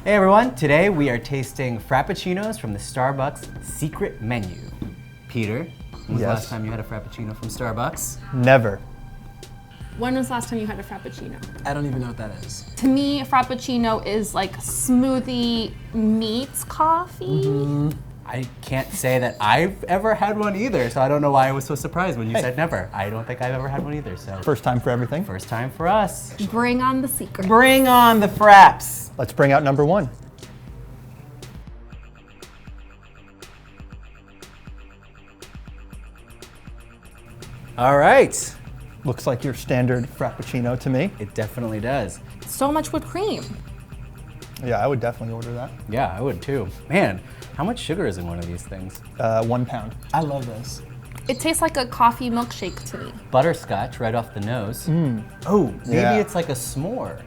Hey everyone, today we are tasting Frappuccinos from the Starbucks secret menu. Peter, when was the last time you had a Frappuccino from Starbucks? Never. When was the last time you had a Frappuccino? I don't even know what that is. To me, a Frappuccino is like smoothie meets coffee. I can't say that I've ever had one either, so I don't know why I was so surprised when you said never. I don't think I've ever had one either, so. First time for everything. First time for us. Bring on the secret. Bring on the fraps. Let's bring out number one. All right. Looks like your standard Frappuccino to me. It definitely does. So much whipped cream. Yeah, I would definitely order that. Yeah, I would too. Man, how much sugar is in one of these things? 1 pound. I love this. It tastes like a coffee milkshake to me. Butterscotch right off the nose. Oh, Maybe Yeah. it's like a s'more.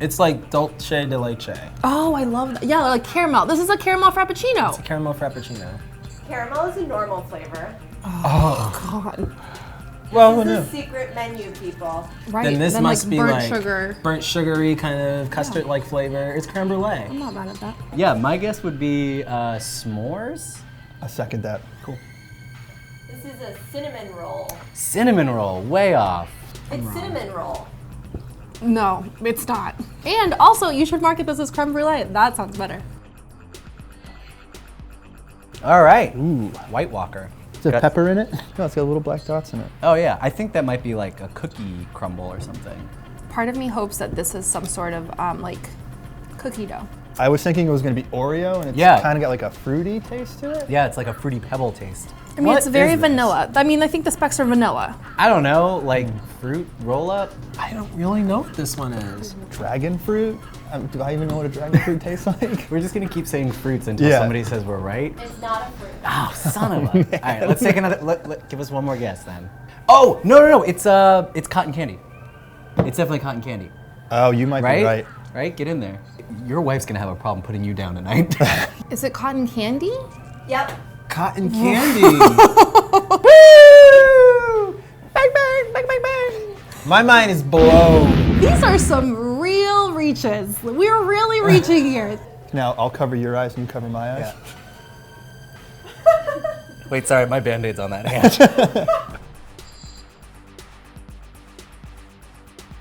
it's like dulce de leche. Oh, I love that. Yeah, like caramel. This is a caramel Frappuccino. It's a caramel frappuccino. Caramel is a normal flavor. God. Well, who This knew? is secret menu, people. Right. Then this must be burnt like sugar. burnt sugary kind of custard-like flavor. It's creme brulee. I'm not mad at that. Yeah, my guess would be s'mores. I second that. Cool. This is a cinnamon roll. Cinnamon roll, way off. It's cinnamon roll. No, it's not. And also, you should market this as creme brulee. That sounds better. All right. Ooh, White Walker. Is there pepper in it? No, it's got little black dots in it. Oh yeah, I think that might be like a cookie crumble or something. Part of me hopes that this is some sort of like cookie dough. I was thinking it was gonna be Oreo, and it's Yeah. kind of got like a fruity taste to it. Yeah, it's like a fruity pebble taste. I mean, What it's very is this? vanilla. I mean, I think the specs are vanilla. I don't know, like fruit roll up. I don't really know what this one is. Dragon fruit? Do I even know what a dragon fruit tastes like? We're just gonna keep saying fruits until Yeah. somebody says we're right. It's not a fruit. Oh, son of a. All right, let's take another. Give us one more guess then. Oh no! It's cotton candy. It's definitely cotton candy, Oh, you might right? be right. Right? Get in there. Your wife's gonna have a problem putting you down tonight. Is it cotton candy? Yep. Cotton candy. Woo! Bang bang bang bang bang. My mind is blown. These are some real reaches. We're really reaching here. Now I'll cover your eyes and you cover my eyes. Wait, sorry, my band-aid's on that hand.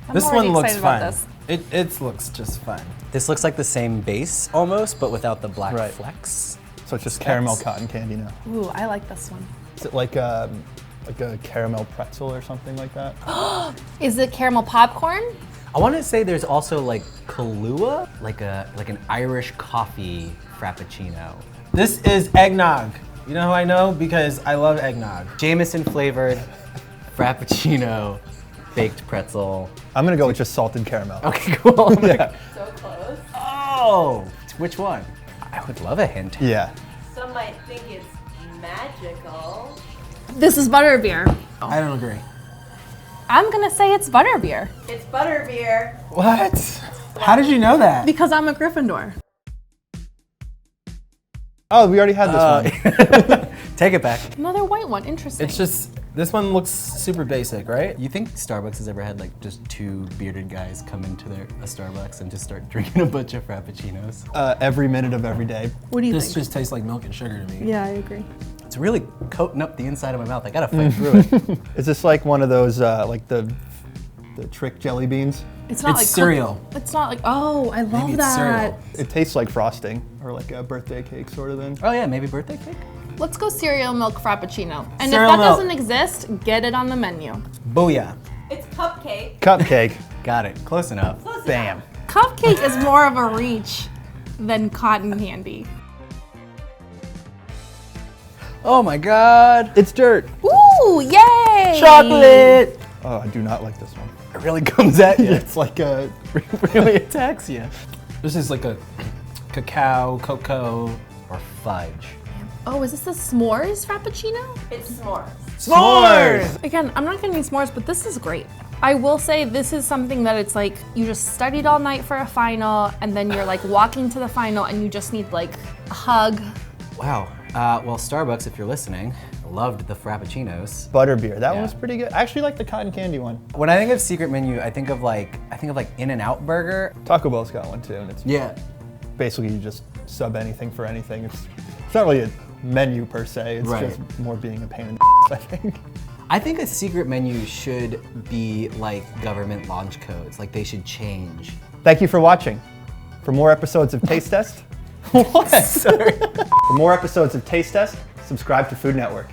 I'm This already one looks excited about fun. this. It looks just fun. This looks like the same base almost, but without the black Right. flecks. So it's just caramel cotton candy now. Ooh, I like this one. Is it like a caramel pretzel or something like that? Is it caramel popcorn? I want to say there's also like Kahlua, like an Irish coffee frappuccino. This is eggnog. You know how I know? Because I love eggnog. Jameson flavored frappuccino, baked pretzel. I'm gonna go with just salted caramel. Okay, cool. Yeah. So close. Oh, which one? I would love a hint. Yeah. Some might think it's magical. This is butterbeer. I don't agree. I'm gonna say it's butterbeer It's butterbeer. What? How did you know that? because I'm a Gryffindor. Oh, we already had this one. Take it back. Another white one. Interesting. It's just, this one looks super basic, right? You think Starbucks has ever had like just two bearded guys come into a Starbucks and just start drinking a bunch of frappuccinos? Every minute of every day. What do you This think? just tastes like milk and sugar to me. Yeah, I agree. It's really coating up the inside of my mouth. I gotta fight through it. Is this like one of those like the trick jelly beans? It's not It's like cereal. It's not like. Oh, I love Maybe it's that. cereal. It tastes like frosting or like a birthday cake sort of thing. Oh yeah, maybe birthday cake? Let's go cereal milk frappuccino. And Cereal if that milk. doesn't exist, get it on the menu. Booyah. It's cupcake. Cupcake. Got it. Close enough. Close Bam. enough. Cupcake is more of a reach than cotton candy. Oh my god. It's dirt. Ooh, yay! Chocolate! Oh, I do not like this one. It really comes at you. It's like a really attacks you. This is like a cacao, cocoa. Or fudge. Oh, is this the s'mores frappuccino? It's s'mores. S'mores! Again, I'm not getting s'mores, but this is great. I will say this is something that it's like you just studied all night for a final and then you're like walking to the final and you just need like a hug. Wow. Well, Starbucks, if you're listening, loved the Frappuccinos. butterbeer. That Yeah. one was pretty good. I actually like the cotton candy one. When I think of secret menu, I think of like In-N-Out Burger. Taco Bell's got one too, and it's Yeah. basically you just sub anything for anything. It's not really a menu per se. It's Right. just more being a pain in the I think. I think a secret menu should be like government launch codes. Like they should change. Thank you for watching. For more episodes of Taste Test, What? Sorry. for more episodes of Taste Test, subscribe to Food Network.